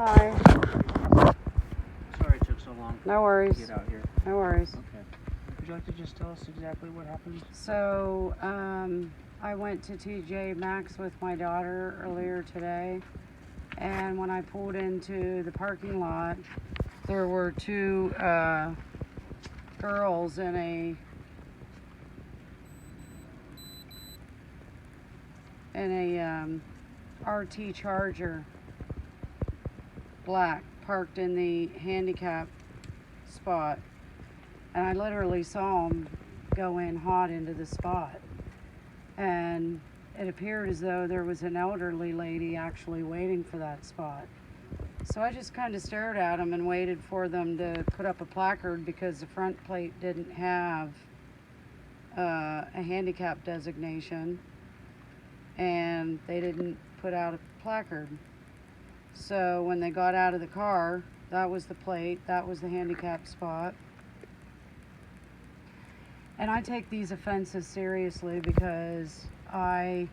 Hi. Sorry it took so long No to worries. get out here. No worries. Okay. Would you like to just tell us exactly what happened? So, I went to TJ Maxx with my daughter earlier today, and when I pulled into the parking lot, there were two girls in a RT Charger, black, parked in the handicap spot, and I literally saw them go in hot into the spot, and it appeared as though there was an elderly lady actually waiting for that spot. So I just kind of stared at them and waited for them to put up a placard because the front plate didn't have a handicap designation, and they didn't put out a placard. So when they got out of the car, that was the plate, that was the handicap spot. And I take these offenses seriously because I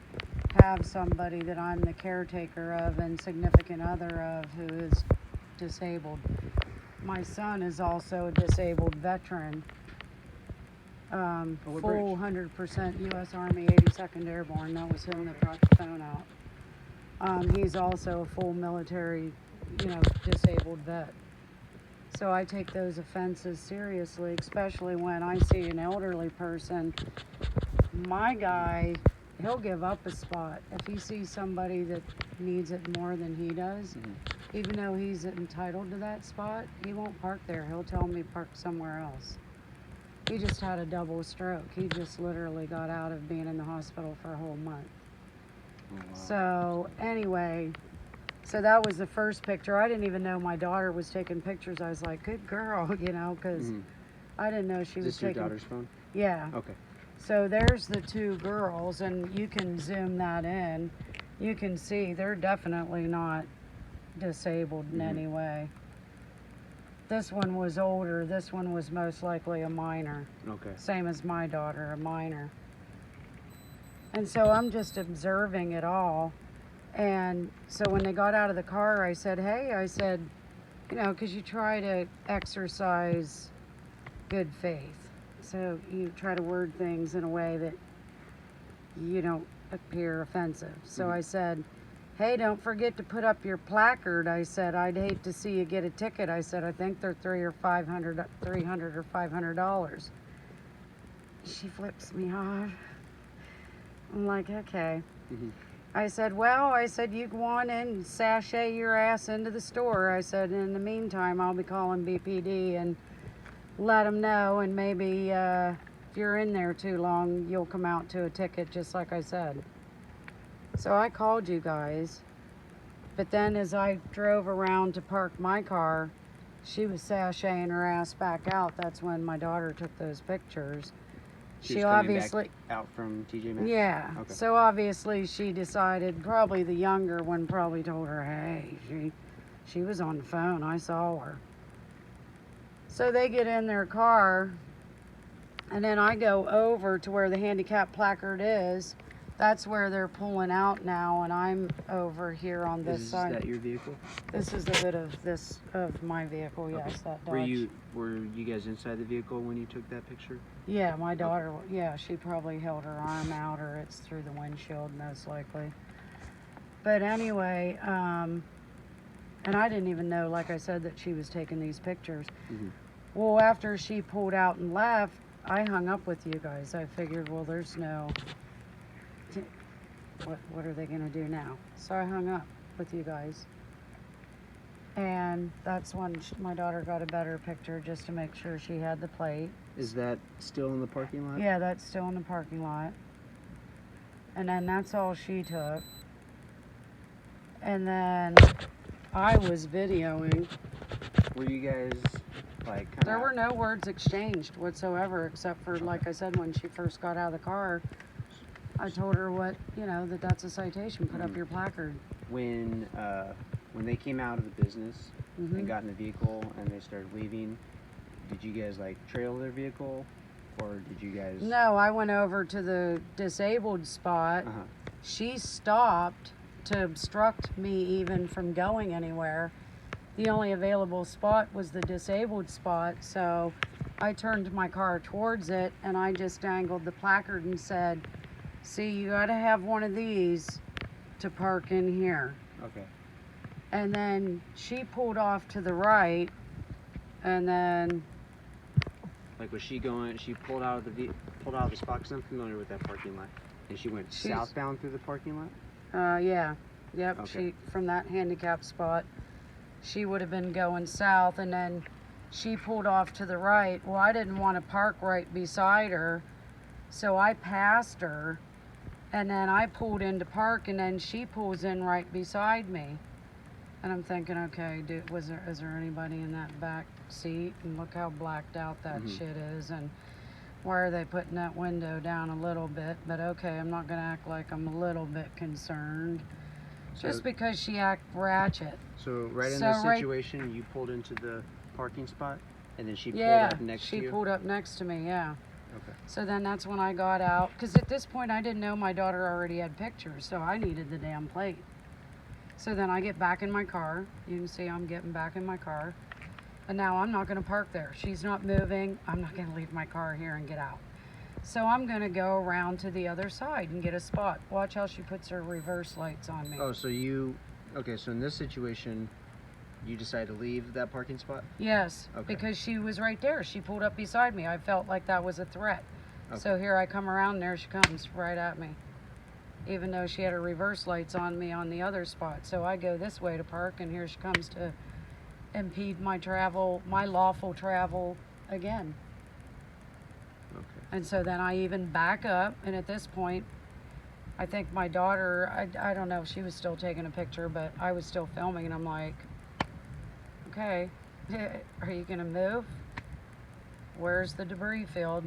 have somebody that I'm the caretaker of and significant other of who is disabled. My son is also a disabled veteran, full 100% U.S. Army 82nd Airborne. That was him that brought the phone out. He's also a full military, disabled vet. So I take those offenses seriously, especially when I see an elderly person. My guy, he'll give up a spot if he sees somebody that needs it more than he does. Even though he's entitled to that spot, he won't park there. He'll tell me to park somewhere else. He just had a double stroke. He just literally got out of being in the hospital for a whole month. Oh, wow. So anyway, so that was the first picture. I didn't even know my daughter was taking pictures. I was like, good girl, because I didn't know she was Is this your taking. daughter's phone? Yeah. Okay. So there's the two girls, and you can zoom that in. You can see they're definitely not disabled in any way. This one was older. This one was most likely a minor. Okay. Same as my daughter, a minor. And so I'm just observing it all. And so when they got out of the car, I said, hey, because you try to exercise good faith. So you try to word things in a way that you don't appear offensive. So I said, hey, don't forget to put up your placard. I said, I'd hate to see you get a ticket. I said, I think they're $300 or $500. She flips me off. I'm like, okay. I said, you go on and sashay your ass into the store. I said, in the meantime, I'll be calling BPD and let them know, and maybe if you're in there too long, you'll come out to a ticket, just like I said. So I called you guys, but then as I drove around to park my car, she was sashaying her ass back out. That's when my daughter took those pictures. She was obviously back out from TJ Maxx? Yeah. Okay. So obviously she decided, probably the younger one probably told her, hey, she was on the phone. I saw her. So they get in their car, and then I go over to where the handicap placard is. That's where they're pulling out now, and I'm over here on this side. Is that your vehicle? This is a bit of my vehicle, yes, that Dodge. Were you guys inside the vehicle when you took that picture? Yeah, my daughter, she probably held her arm out, or it's through the windshield, most likely. But anyway, and I didn't even know, like I said, that she was taking these pictures. Well, after she pulled out and left, I hung up with you guys. I figured, well, there's no, what are they going to do now? So I hung up with you guys. And that's when my daughter got a better picture, just to make sure she had the plate. Is that still in the parking lot? Yeah, that's still in the parking lot. And then that's all she took. And then I was videoing. Were you guys like There were no words exchanged whatsoever, except for, like I said, when she first got out of the car, I told her that's a citation, put up your placard. When they came out of the business and got in the vehicle and they started leaving, did you guys like trail their vehicle, or did you guys? No, I went over to the disabled spot. She stopped to obstruct me even from going anywhere. the only available spot was the disabled spot. So I turned my car towards it and I just dangled the placard and said, see, you got to have one of these to park in here. Okay. And then she pulled off to the right, and then Like, was she going? She pulled out of the spot, because I'm familiar with that parking lot, and she went southbound through the parking lot. yeah, yep. Okay. She from that handicap spot, she would have been going south, and then she pulled off to the right. Well, I didn't want to park right beside her, so I passed her, and then I pulled in to park, and then she pulls in right beside me. And I'm thinking, okay, is there anybody in that back seat? And look how blacked out that shit is. And why are they putting that window down a little bit? But okay, I'm not gonna act like I'm a little bit concerned. Just because she act ratchet. So right in this situation, you pulled into the parking spot, and then she pulled up next to you? Yeah, she pulled up next to me, yeah. Okay. So then that's when I got out. Because at this point, I didn't know my daughter already had pictures, so I needed the damn plate. So then I get back in my car. You can see I'm getting back in my car. And now I'm not going to park there. She's not moving. I'm not going to leave my car here and get out. So I'm going to go around to the other side and get a spot. Watch how she puts her reverse lights on me. Oh, so so in this situation, you decided to leave that parking spot? Yes, Okay. because she was right there. She pulled up beside me. I felt like that was a threat. Okay. So here I come around and there she comes right at me. Even though she had her reverse lights on me on the other spot. So I go this way to park, and here she comes to impede my travel, my lawful travel again. Okay. And so then I even back up, and at this point, I think my daughter, I don't know if she was still taking a picture, but I was still filming, and I'm like, okay, are you gonna move? Where's the debris field?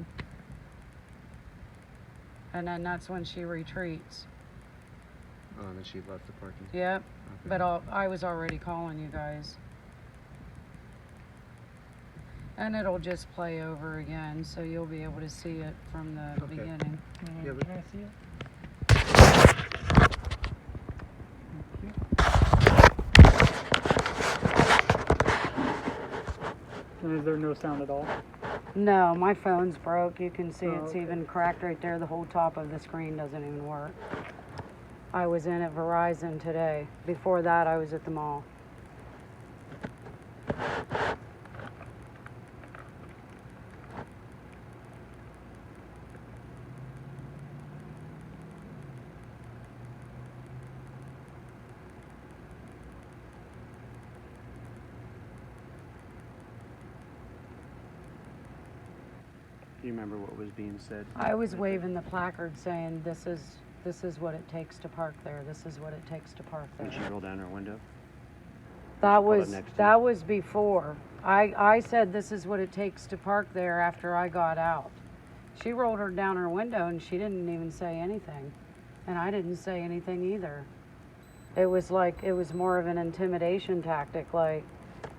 And then that's when she retreats. Oh, and then she left the parking. Yep. Okay. But I was already calling you guys. And it'll just play over again, so you'll be able to see it from the Okay. beginning. Yeah, Can I see it? And is there no sound at all? No, my phone's broke. You can see Oh, it's okay. even cracked right there. The whole top of the screen doesn't even work. I was in at Verizon today. Before that, I was at the mall. Do you remember what was being said? I was waving the placard saying, this is what it takes to park there. This is what it takes to park When she there. rolled down her window? That pulled up was next to you? that was before. I said this is what it takes to park there after I got out. She rolled her down her window and she didn't even say anything. And I didn't say anything either. It was more of an intimidation tactic, like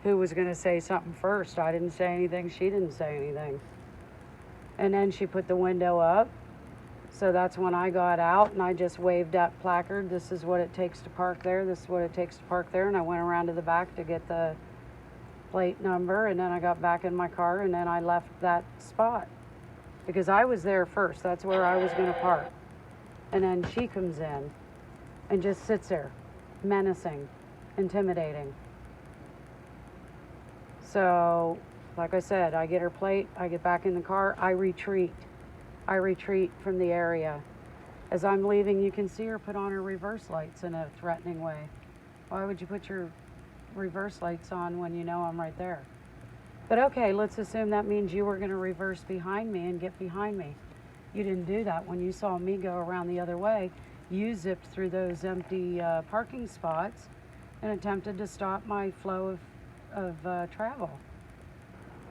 who was gonna say something first. I didn't say anything, she didn't say anything. And then she put the window up. So that's when I got out and I just waved that placard. This is what it takes to park there. This is what it takes to park there. And I went around to the back to get the plate number. And then I got back in my car and then I left that spot because I was there first. That's where I was going to park. And then she comes in and just sits there, menacing, intimidating. So, like I said, I get her plate, I get back in the car, I retreat from the area. As I'm leaving, you can see her put on her reverse lights in a threatening way. Why would you put your reverse lights on when you know I'm right there? But okay, let's assume that means you were going to reverse behind me and get behind me. You didn't do that. When you saw me go around the other way, you zipped through those empty parking spots and attempted to stop my flow of travel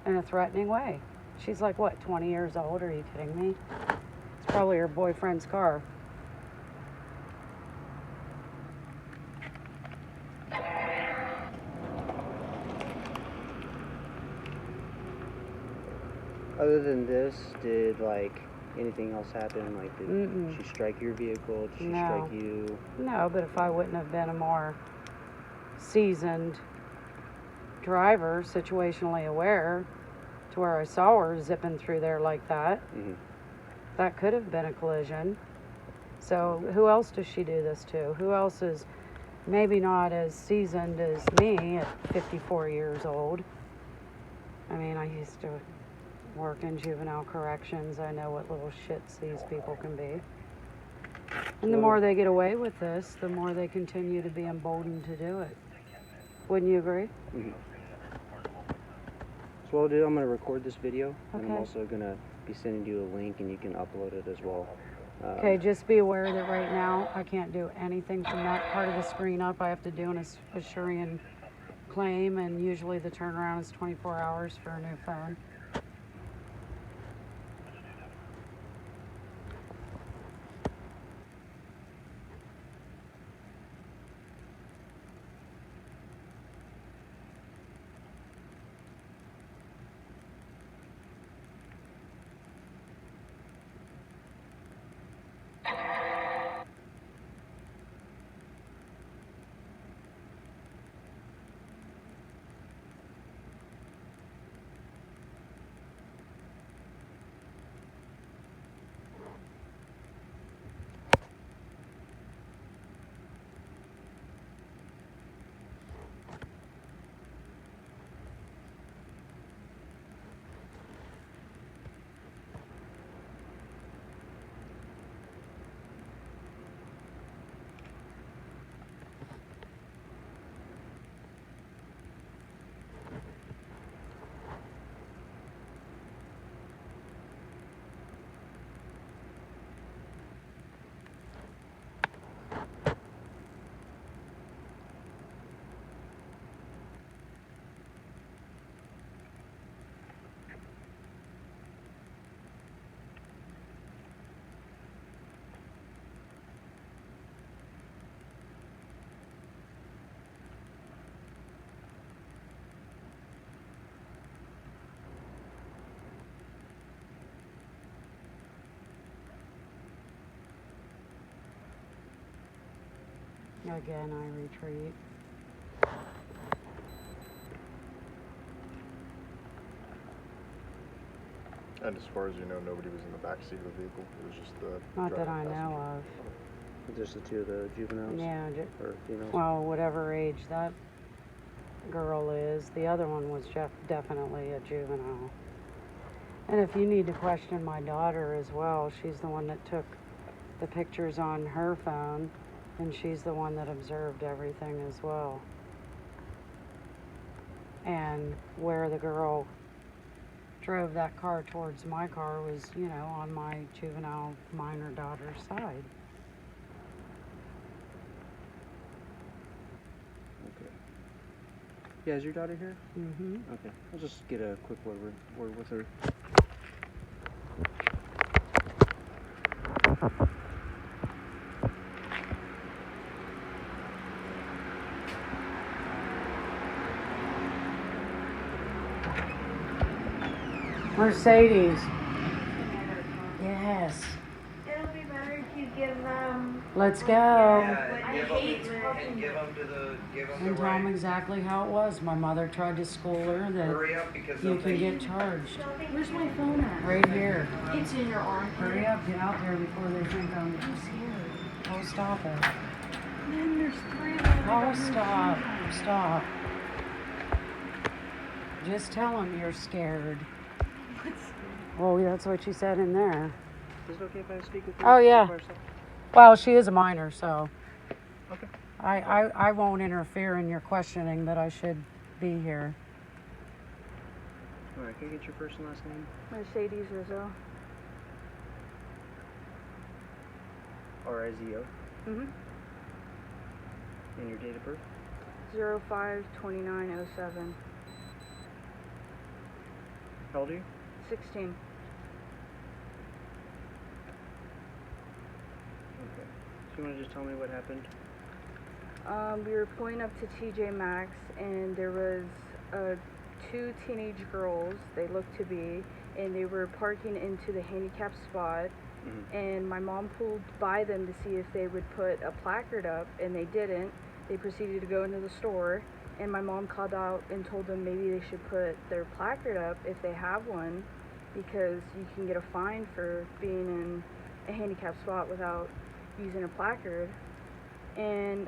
in a threatening way. She's like, what, 20 years old? Are you kidding me? It's probably her boyfriend's car. Other than this, did anything else happen? Like, did Mm-mm. she strike your vehicle? Did she No. strike you? No, but if I wouldn't have been a more seasoned driver, situationally aware, to where I saw her zipping through there like that. Mm-hmm. That could have been a collision. So who else does she do this to? Who else is maybe not as seasoned as me at 54 years old? I mean, I used to work in juvenile corrections. I know what little shits these people can be. And the more they get away with this, the more they continue to be emboldened to do it. Wouldn't you agree? Mm-hmm. So what I'll do, I'm going to record this video, and I'm Okay. also going to be sending you a link, and you can upload it as well. Okay, just be aware that right now I can't do anything from that part of the screen up. I have to do an Asurian claim, and usually the turnaround is 24 hours for a new phone. Again, I retreat. And as far as you know, nobody was in the back seat of the vehicle. It was just the Not that I driving know passenger. of. Just the two of the juveniles? Yeah, Or females? well, whatever age that girl is. The other one was definitely a juvenile. And if you need to question my daughter as well, she's the one that took the pictures on her phone, and she's the one that observed everything as well. And where the girl drove that car towards my car was, you know, on my juvenile minor daughter's side. Okay. Yeah, is your daughter here? Mm-hmm. Okay. I'll just get a quick word with her. Mercedes. Yes. It'll be better if you give them. Let's go. I give hate them, talking and give them to the, give them And the tell them right. exactly how it was. My mother tried to school her that Hurry up because you they'll can take get charged. Where's my phone at? Right here. It's in your arm. Hurry up, get out there before they think I'm scared. Oh, stop it. Then there's three of them. Oh, stop. Stop. Just tell them you're scared. Well, that's what she said in there. Is it okay if I speak with you? Oh, yeah. by yourself? Well, she is a minor, so Okay. I won't interfere in your questioning, but I should be here. Alright, can I get your first and last name? Mercedes Rizzo. R-I-Z-O. Mm-hmm. And your date of birth? 05/29/07. How old are you? 16. Okay. So you want to just tell me what happened? We were pulling up to TJ Maxx, and there was two teenage girls, they looked to be, and they were parking into the handicap spot. Mm-hmm. And my mom pulled by them to see if they would put a placard up, and they didn't. They proceeded to go into the store, and my mom called out and told them maybe they should put their placard up if they have one, because you can get a fine for being in a handicapped spot without using a placard. And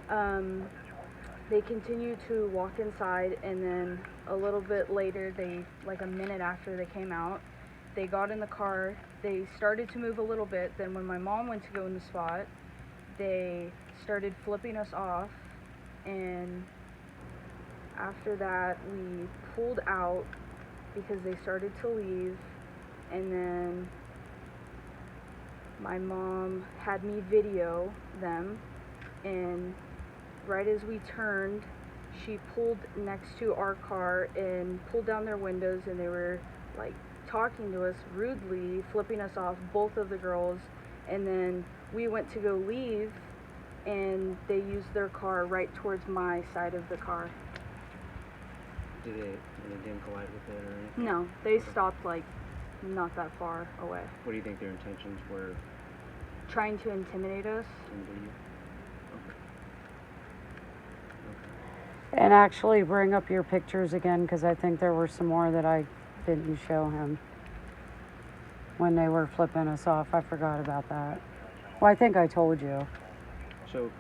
they continued to walk inside, and then a little bit later, like a minute after they came out, they got in the car. They started to move a little bit. Then when my mom went to go in the spot, they started flipping us off, and after that we pulled out because they started to leave. And then my mom had me video them, and right as we turned, she pulled next to our car and pulled down their windows, and they were like talking to us rudely, flipping us off, both of the girls. And then we went to go leave, and they used their car right towards my side of the car. They didn't collide with it or anything? No, they stopped like not that far away, What do you think their intentions were? trying to intimidate us. Intimidate you? And actually bring up your pictures again, because I think there were some more that I didn't show him when they were flipping us off. I forgot about that. Well, I think I told you. So,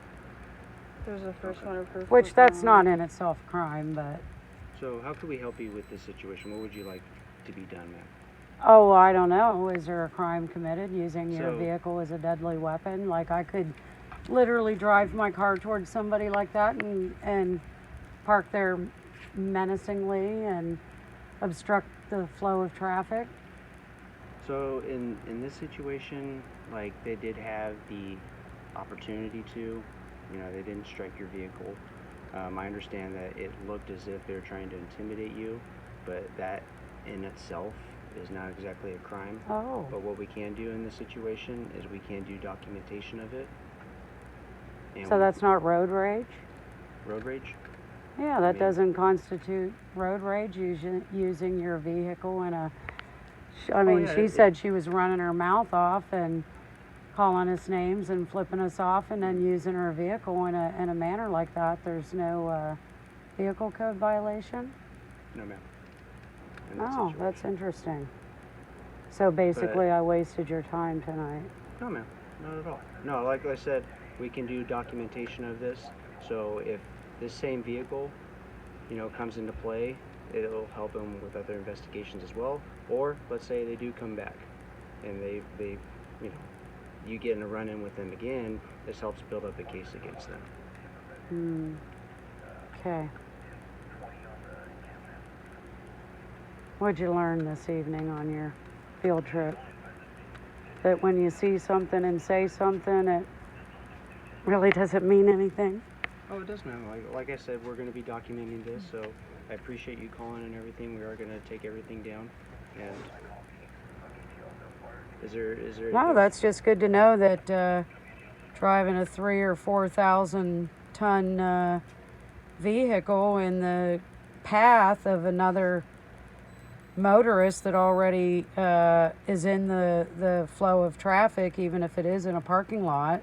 There's the first one of her. Which flipping that's off. not in itself a crime, but... so how could we help you with this situation? What would you like to be done, ma'am? Oh, I don't know. Is there a crime committed using your So- vehicle as a deadly weapon? Like, I could literally drive my car towards somebody like that and park there menacingly and obstruct the flow of traffic. So in this situation, like, they did have the opportunity to, they didn't strike your vehicle. I understand that it looked as if they were trying to intimidate you, but that in itself is not exactly a crime. Oh. But what we can do in this situation is we can do documentation of it. And So that's not road rage? road rage? Yeah, that mean- doesn't constitute road rage, using your vehicle in a... I Oh, mean, yeah, she it- said she was running her mouth off and calling us names and flipping us off, and then using her vehicle in a manner like that. There's no vehicle code violation? No, ma'am. In that Oh, situation. that's interesting. So basically, I wasted your time tonight. No, ma'am. Not at all. No, like I said, we can do documentation of this. So if this same vehicle, comes into play, it'll help them with other investigations as well. Or let's say they do come back, and they you get in a run-in with them again. This helps build up a case against them. Okay. What'd you learn this evening on your field trip? That when you see something and say something, it really doesn't mean anything? Oh, it does, ma'am. Like I said, we're going to be documenting this, so I appreciate you calling and everything. We are going to take everything down. And is there? No, that's just good to know that driving a 3,000 or 4,000 ton vehicle in the path of another motorist that already is in the flow of traffic, even if it is in a parking lot,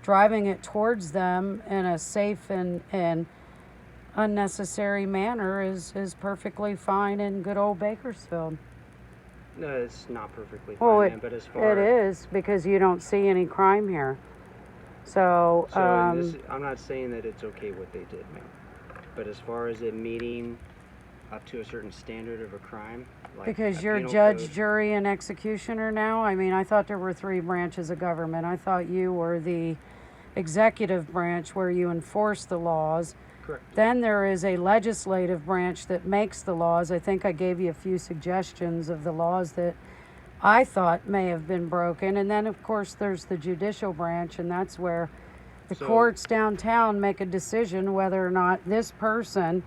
driving it towards them in a safe and unnecessary manner is perfectly fine in good old Bakersfield. No, it's not perfectly Well, fine, ma'am, but as far It is, because you don't see any crime here. So, So in this, I'm not saying that it's okay what they did, ma'am. But as far as it meeting up to a certain standard of a crime, like because a you're penal judge, code- jury, and executioner now, I mean, I thought there were 3 branches of government. I thought you were the executive branch where you enforce the laws. Correct. Then there is a legislative branch that makes the laws. I think I gave you a few suggestions of the laws that I thought may have been broken. And then, of course, there's the judicial branch, and that's where the So- courts downtown make a decision whether or not this person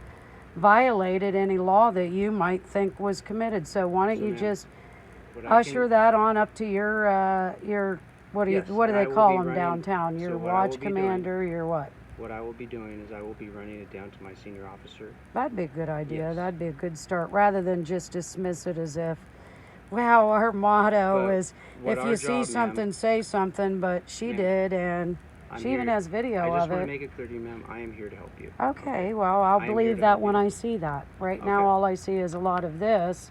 violated any law that you might think was committed. So why don't So, you ma'am, just What I usher can- that on up to your what do Yes, what do and I they will call be them running- downtown? so Your what I watch will be doing- commander, your what? What I will be doing is I will be running it down to my senior officer. That'd be a good idea. Yes. That'd be a good start, rather than just dismiss it as if, well, our motto But is what if our you see job, ma'am- something, say something. But she Ma'am. did, and I'm She even here- has video I just of want to it. make it clear to you, ma'am, I am here to help you. Okay, well, I'll I am here believe to that help when you. I see that. Right now, Okay. all I see is a lot of this,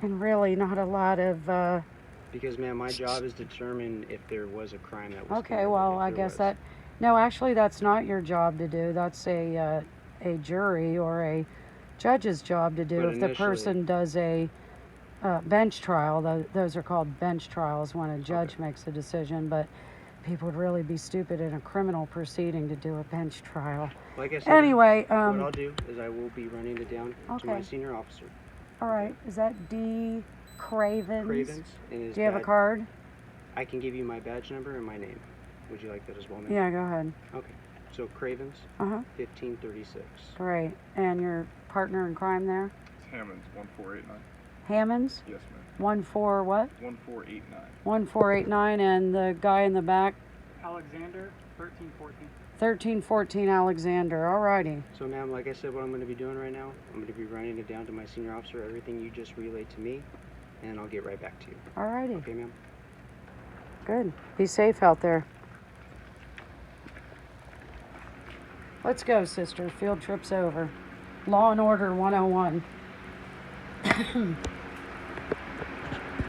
and really not a lot of. Because, ma'am, my job is to determine if there was a crime that was Okay, committed, well, if I there guess was. that. No, actually, that's not your job to do. That's a jury or a judge's job to do. But If the initially- person does a bench trial, those are called bench trials when a judge makes a decision. But people would really be stupid in a criminal proceeding to do a bench trial. Like I said, Anyway, what I'll do is I will be running it down to my Okay. senior officer, all right. Is that D. Cravens? Cravens, and his Do you have a badge- card? I can give you my badge number and my name. Would you like that as well, ma'am? Yeah, go ahead. Okay. So Cravens, Uh huh. 1536. Great. And your partner in crime there? It's Hammond's 1489. Hammonds? Yes, ma'am. 14 what? 1489. 1489, and the guy in the back? Alexander, 1314. 1314 Alexander. Alrighty. So, ma'am, like I said, what I'm going to be doing right now, I'm going to be running it down to my senior officer, everything you just relayed to me, and I'll get right back to you. Alrighty. Okay, ma'am? Good. Be safe out there. Let's go, sister. Field trip's over. Law and Order 101.